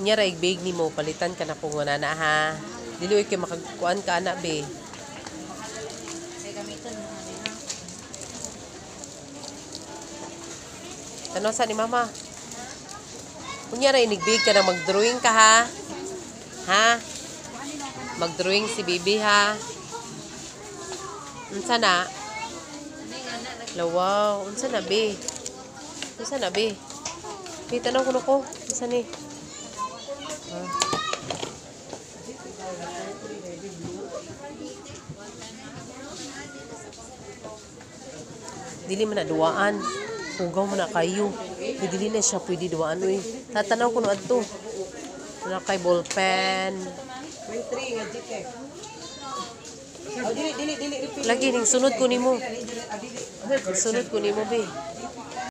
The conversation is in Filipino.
Nya ra igbig nimo palitan ka na kung wala na ha. Dili kay makagkuan ka ana be. Kay gamiton mo ani ha. Ano sa ni mama? Kunya ra inigbig ka na mag-drawing ka ha. Ha? Mag-drawing si Bibi ha. Unsa na? Lawaw, unsa na be? Unsa na be? Be tanaw kuno ko. Unsa ni? Ha? Dili man na duwaan. Hugaw mo na kayo. Dili na siya pwede duwaan. Uy. Tatanaw ko na adto. Wala kay ballpen. Lagi ning sunod ko nimo. Sunod ko nimo be.